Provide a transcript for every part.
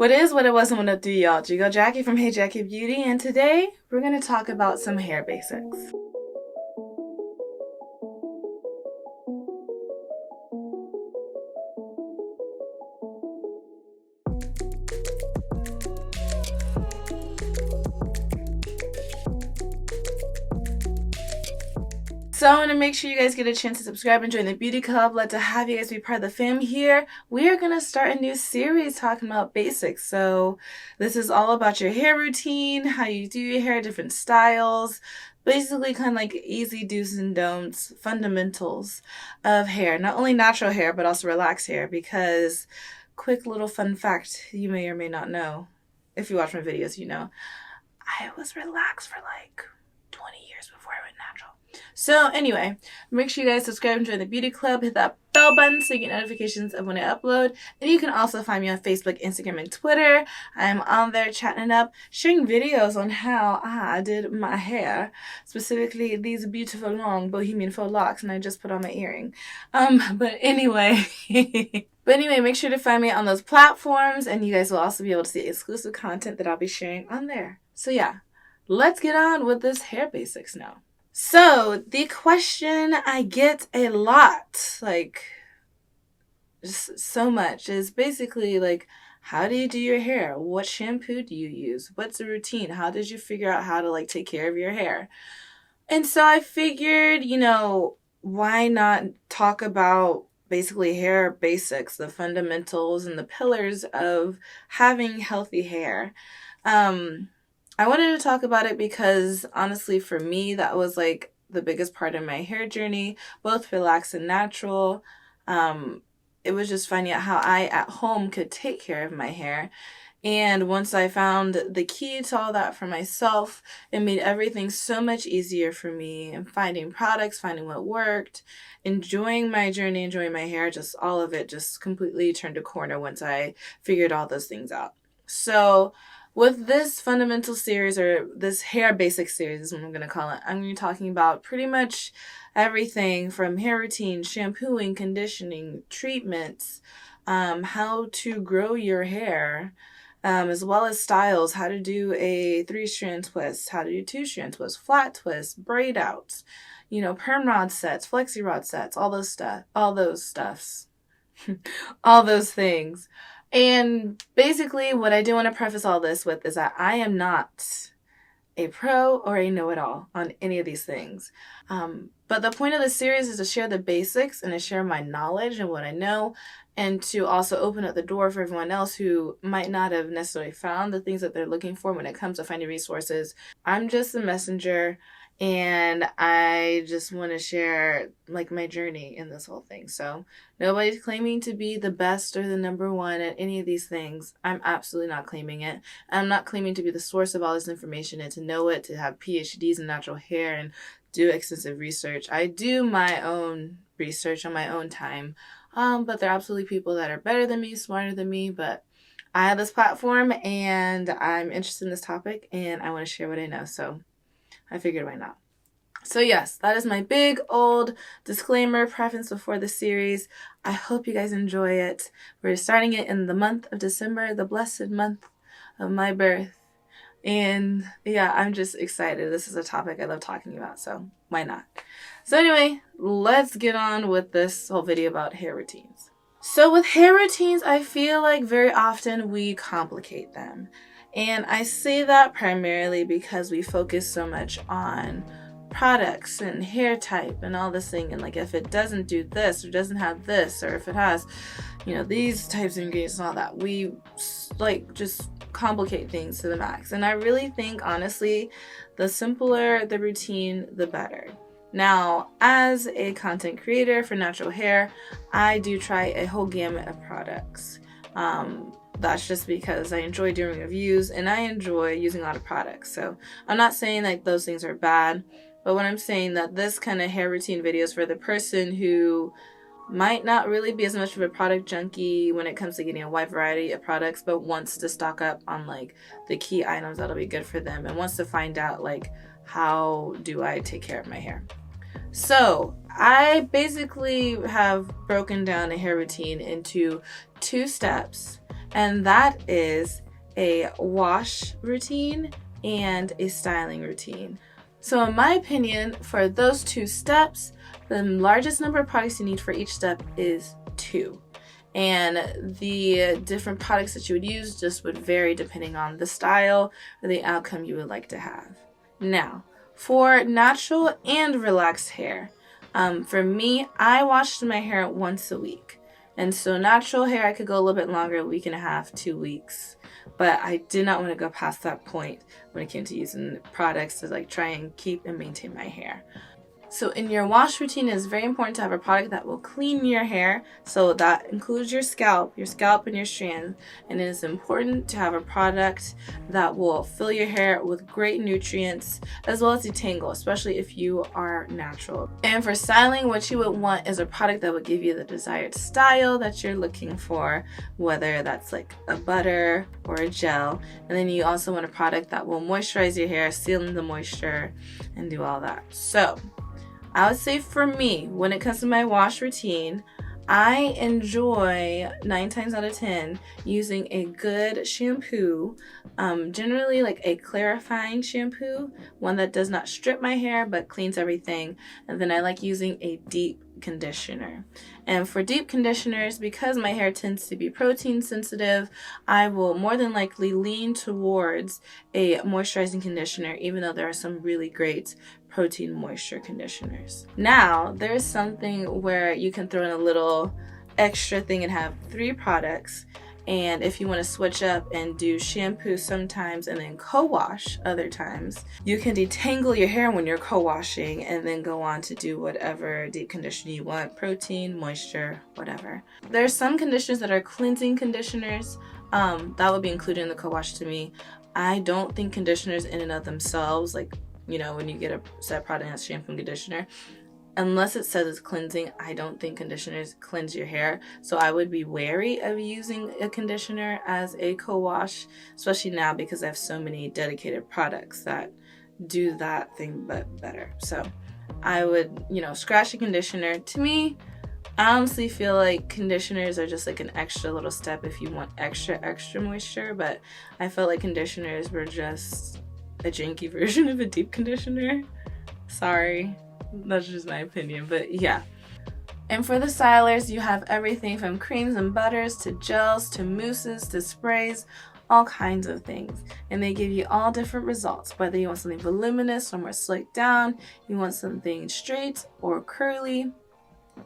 What is, what it wasn't, what up do y'all? Jigo Jackie from Hey Jackei Beauty, and today we're going to talk about some hair basics. So I want to make sure you guys get a chance to subscribe and join the beauty club. Glad to have you guys be part of the fam here. We are going to start a new series talking about basics. So this is all about your hair routine, how you do your hair, different styles, basically kind of like easy do's and don'ts, fundamentals of hair. Not only natural hair, but also relaxed hair, because quick little fun fact you may or may not know, if you watch my videos, you know, I was relaxed for like 20 years before I went natural. So anyway, make sure you guys subscribe and join the beauty club. Hit that bell button so you get notifications of when I upload. And you can also find me on Facebook, Instagram, and Twitter. I'm on there chatting it up, sharing videos on how I did my hair, specifically these beautiful long bohemian faux locks, and I just put on my earring. But anyway, make sure to find me on those platforms, and you guys will also be able to see exclusive content that I'll be sharing on there. So yeah, let's get on with this hair basics now. So the question I get a lot, like just so much, is basically like, how do you do your hair? What shampoo do you use? What's the routine? How did you figure out how to like take care of your hair? And so I figured, you know, why not talk about basically hair basics, the fundamentals and the pillars of having healthy hair. I wanted to talk about it because honestly, for me, that was like the biggest part of my hair journey, both relaxed and natural. It was just finding out how I at home could take care of my hair. And once I found the key to all that for myself, it made everything so much easier for me. And finding products, finding what worked, enjoying my journey, enjoying my hair, just all of it just completely turned a corner once I figured all those things out. So with this fundamental series, or this hair basics series is what I'm going to call it, I'm going to be talking about pretty much everything from hair routine, shampooing, conditioning, treatments, how to grow your hair, as well as styles, how to do a 3-strand twist, how to do 2-strand twist, flat twist, braid outs, you know, perm rod sets, flexi rod sets, all those stuffs, all those things. And basically what I do want to preface all this with is that I am not a pro or a know-it-all on any of these things. But the point of this series is to share the basics and to share my knowledge and what I know, and to also open up the door for everyone else who might not have necessarily found the things that they're looking for when it comes to finding resources. I'm just a messenger, and I just want to share like my journey in this whole thing. So nobody's claiming to be the best or the number one at any of these things. I'm absolutely not claiming it. I'm not claiming to be the source of all this information and to know it, to have PhDs in natural hair and do extensive research. I do my own research on my own time. But there are absolutely people that are better than me, smarter than me, but I have this platform and I'm interested in this topic and I want to share what I know. So I figured why not. So yes, that is my big old disclaimer preface before the series. I hope you guys enjoy it. We're starting it in the month of December, the blessed month of my birth. And yeah, I'm just excited. This is a topic I love talking about, so why not? So anyway, let's get on with this whole video about hair routines. So with hair routines, I feel like very often we complicate them. And I say that primarily because we focus so much on products and hair type and all this thing, and like if it doesn't do this or doesn't have this, or if it has, you know, these types of ingredients and all that, we like just complicate things to the max. And I really think honestly, the simpler the routine, the better. Now, as a content creator for natural hair, I do try a whole gamut of products. That's just because I enjoy doing reviews and I enjoy using a lot of products. So I'm not saying like those things are bad, but when I'm saying that this kind of hair routine video is for the person who might not really be as much of a product junkie when it comes to getting a wide variety of products, but wants to stock up on like the key items that'll be good for them and wants to find out like, how do I take care of my hair? So I basically have broken down a hair routine into 2 steps and that is a wash routine and a styling routine. So in my opinion, for those 2 steps, the largest number of products you need for each step is 2. And the different products that you would use just would vary depending on the style or the outcome you would like to have. Now, for natural and relaxed hair, for me, I washed my hair once a week. And so natural hair, I could go a little bit longer, a week and a half, 2 weeks. But I did not want to go past that point when it came to using products to like try and keep and maintain my hair. So in your wash routine, it is very important to have a product that will clean your hair. So that includes your scalp and your strands. And it is important to have a product that will fill your hair with great nutrients as well as detangle, especially if you are natural. And for styling, what you would want is a product that would give you the desired style that you're looking for, whether that's like a butter or a gel. And then you also want a product that will moisturize your hair, seal in the moisture, and do all that. So I would say for me, when it comes to my wash routine, I enjoy 9 times out of 10 using a good shampoo, generally like a clarifying shampoo, one that does not strip my hair but cleans everything. And then I like using a deep conditioner. And for deep conditioners, because my hair tends to be protein sensitive, I will more than likely lean towards a moisturizing conditioner, even though there are some really great protein moisture conditioners. Now, there's something where you can throw in a little extra thing and have 3 products. And if you want to switch up and do shampoo sometimes and then co-wash other times, you can detangle your hair when you're co-washing and then go on to do whatever deep conditioner you want, protein, moisture, whatever. There's some conditioners that are cleansing conditioners. That would be included in the co-wash to me. I don't think conditioners in and of themselves, like, you know, when you get a set product as shampoo and conditioner, unless it says it's cleansing, I don't think conditioners cleanse your hair. So I would be wary of using a conditioner as a co-wash, especially now because I have so many dedicated products that do that thing but better. So I would, scratch a conditioner. To me, I honestly feel like conditioners are just like an extra little step if you want extra moisture, but I felt like conditioners were just a janky version of a deep conditioner. Sorry. That's just my opinion, but yeah. And for the stylers, you have everything from creams and butters to gels to mousses to sprays, all kinds of things. And they give you all different results, whether you want something voluminous or more slicked down, you want something straight or curly.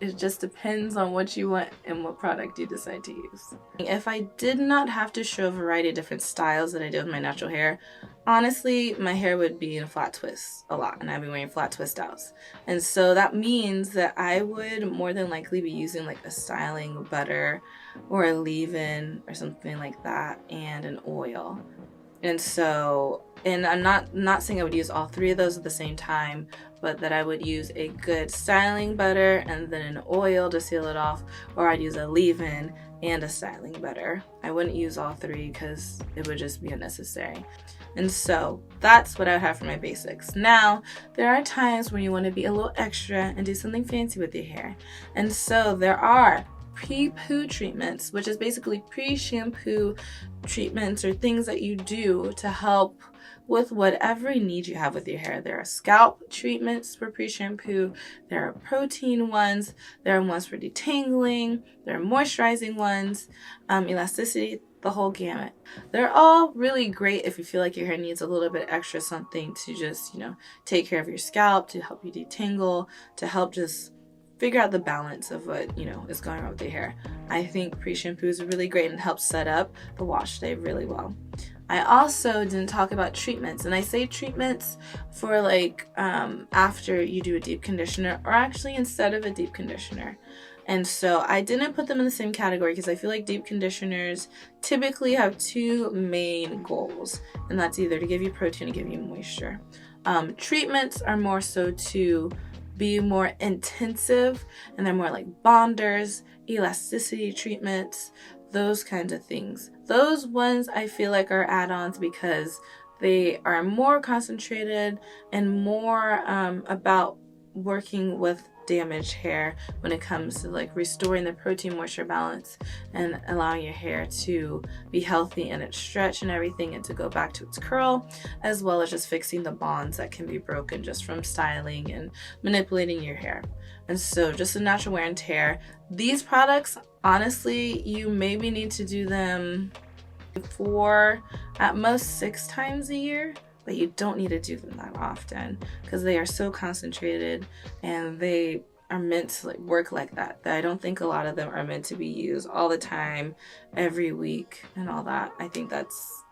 It just depends on what you want and what product you decide to use. If I did not have to show a variety of different styles that I did with my natural hair, honestly, my hair would be in a flat twist a lot, and I'd be wearing flat twist outs. And so that means that I would more than likely be using like a styling butter or a leave-in or something like that and an oil. And so, and I'm not saying I would use all 3 of those at the same time, but that I would use a good styling butter and then an oil to seal it off, or I'd use a leave-in and a styling butter. I wouldn't use all 3 because it would just be unnecessary. And so that's what I would have for my basics. Now, there are times when you want to be a little extra and do something fancy with your hair. And so there are pre-poo treatments, which is basically pre-shampoo treatments or things that you do to help with whatever need you have with your hair. There are scalp treatments for pre-shampoo, there are protein ones, there are ones for detangling, there are moisturizing ones, elasticity, the whole gamut. They're all really great if you feel like your hair needs a little bit extra something to just, take care of your scalp, to help you detangle, to help just figure out the balance of what, is going on with your hair. I think pre-shampoo is really great and helps set up the wash day really well. I also didn't talk about treatments, and I say treatments for like after you do a deep conditioner, or actually instead of a deep conditioner. And so I didn't put them in the same category because I feel like deep conditioners typically have 2 main goals, and that's either to give you protein or give you moisture. Treatments are more so to be more intensive, and they're more like bonders, elasticity treatments, those kinds of things. Those ones I feel like are add-ons because they are more concentrated and more about working with damaged hair when it comes to like restoring the protein moisture balance and allowing your hair to be healthy and its stretch and everything and to go back to its curl, as well as just fixing the bonds that can be broken just from styling and manipulating your hair. And so just the natural wear and tear. These products, honestly, you maybe need to do them 4, at most 6 times a year, but you don't need to do them that often because they are so concentrated and they are meant to like work like that I don't think a lot of them are meant to be used all the time, every week and all that. I think that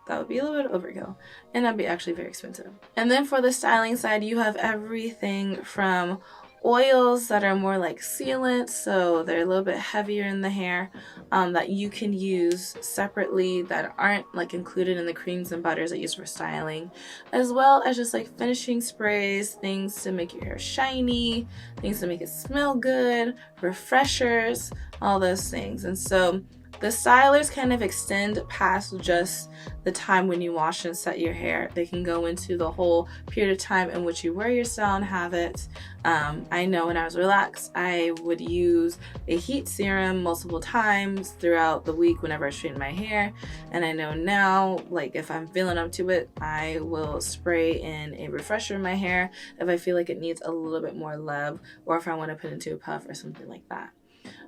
would be a little bit overkill and that'd be actually very expensive. And then for the styling side, you have everything from oils that are more like sealants, so they're a little bit heavier in the hair, that you can use separately that aren't like included in the creams and butters that you use for styling, as well as just like finishing sprays, things to make your hair shiny, things to make it smell good, refreshers, all those things. And so the stylers kind of extend past just the time when you wash and set your hair. They can go into the whole period of time in which you wear your style and have it. I know when I was relaxed, I would use a heat serum multiple times throughout the week whenever I straighten my hair. And I know now, like if I'm feeling up to it, I will spray in a refresher in my hair if I feel like it needs a little bit more love, or if I want to put into a puff or something like that.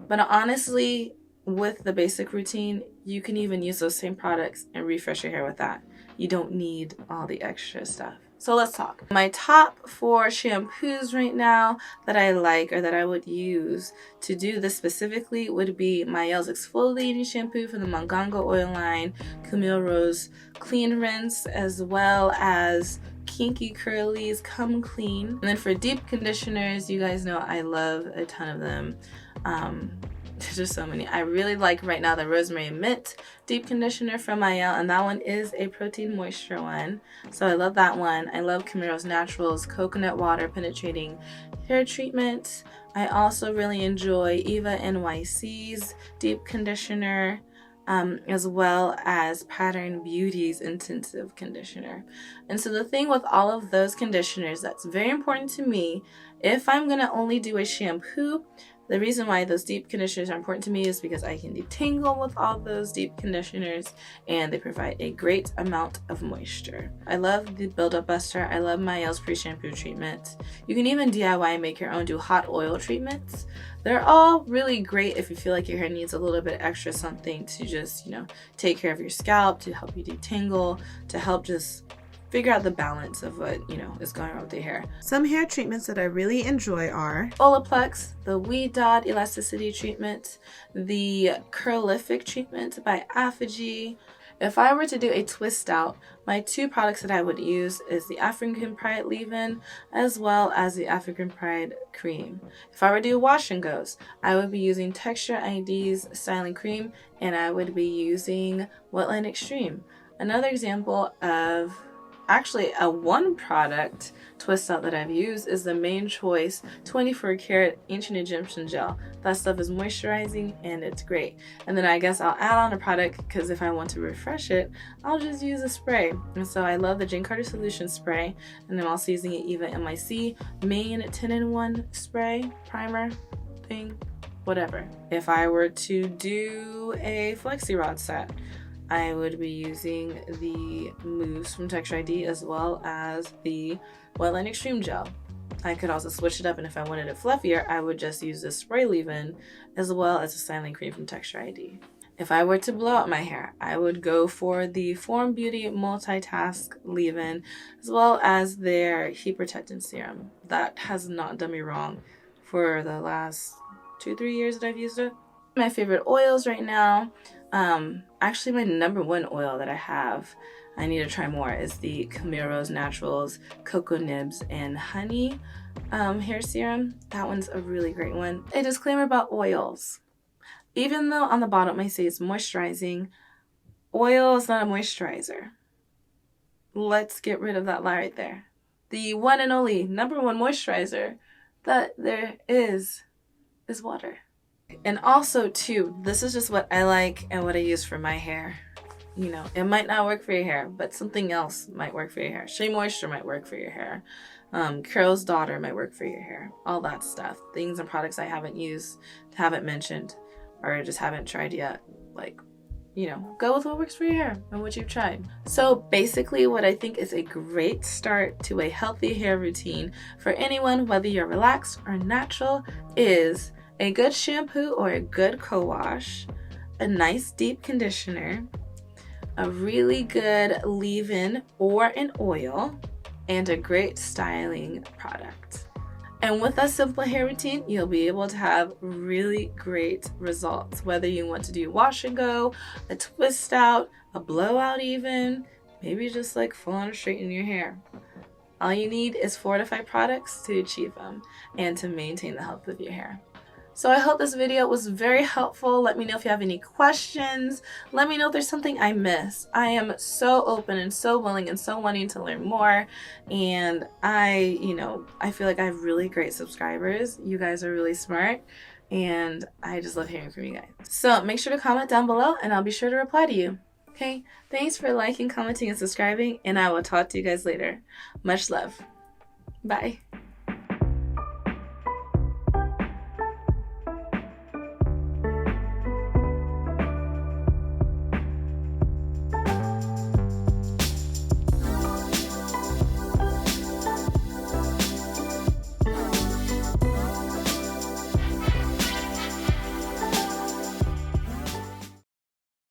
But honestly, with the basic routine, you can even use those same products and refresh your hair with that. You don't need all the extra stuff. So let's talk. My top 4 shampoos right now that I like or that I would use to do this specifically would be Miel's exfoliating shampoo from the Mongongo oil line, Camille Rose clean rinse, as well as Kinky Curly's Come Clean. And then for deep conditioners, you guys know I love a ton of them. There's just so many. I really like right now the Rosemary Mint Deep Conditioner from Mielle, and that one is a protein moisture one. So I love that one. I love Camaro's Naturals Coconut Water Penetrating Hair Treatment. I also really enjoy Eva NYC's Deep Conditioner, as well as Pattern Beauty's Intensive Conditioner. And so the thing with all of those conditioners that's very important to me, if I'm going to only do a shampoo, the reason why those deep conditioners are important to me is because I can detangle with all those deep conditioners and they provide a great amount of moisture. I love the Build-Up Buster. I love Miel's pre-shampoo treatment. You can even DIY and make your own, do hot oil treatments. They're all really great if you feel like your hair needs a little bit extra something to just, take care of your scalp, to help you detangle, to help just figure out the balance of what, is going on with your hair. Some hair treatments that I really enjoy are Olaplex, the Wee Dot Elasticity Treatment, the Curlific Treatment by Apogee. If I were to do a twist out, my 2 products that I would use is the African Pride leave-in as well as the African Pride cream. If I were to do wash and goes, I would be using Texture ID's styling cream and I would be using Wetland Extreme. Another example of actually a 1 product twist out that I've used is the Main Choice 24 karat ancient Egyptian gel. That stuff is moisturizing and it's great. And then I guess I'll add on a product because if I want to refresh it, I'll just use a spray. And so I love the Jane Carter Solution spray, and I'm also using it Eva NYC main 10-in-1 spray primer thing, whatever. If I were to do a flexi rod set, I would be using the mousse from Texture ID as well as the Wetland Extreme Gel. I could also switch it up, and if I wanted it fluffier, I would just use the spray leave-in as well as the styling cream from Texture ID. If I were to blow out my hair, I would go for the Form Beauty Multitask leave-in as well as their Heat Protectant Serum. That has not done me wrong for the last 2-3 years that I've used it. My favorite oils right now, actually my number 1 oil that I need to try more, is the Camaro's Naturals Cocoa Nibs and Honey hair serum. That one's a really great one. A disclaimer about oils. Even though on the bottom I say it's moisturizing, oil is not a moisturizer. Let's get rid of that lie right there. The one and only number 1 moisturizer that there is water. And also too, this is just what I like and what I use for my hair. You know, it might not work for your hair, but something else might work for your hair. Shea Moisture might work for your hair. Carol's Daughter might work for your hair. All that stuff. Things and products I haven't used, haven't mentioned, or just haven't tried yet. Like, you know, go with what works for your hair and what you've tried. So basically what I think is a great start to a healthy hair routine for anyone, whether you're relaxed or natural, is a good shampoo or a good co-wash, a nice deep conditioner, a really good leave-in or an oil, and a great styling product. And with a simple hair routine, you'll be able to have really great results. Whether you want to do wash and go, a twist out, a blowout even, maybe just like full on straighten your hair. All you need is 4 to 5 products to achieve them and to maintain the health of your hair. So I hope this video was very helpful. Let me know if you have any questions. Let me know if there's something I missed. I am so open and so willing and so wanting to learn more. And I feel like I have really great subscribers. You guys are really smart. And I just love hearing from you guys. So make sure to comment down below and I'll be sure to reply to you. Okay, thanks for liking, commenting, and subscribing. And I will talk to you guys later. Much love. Bye.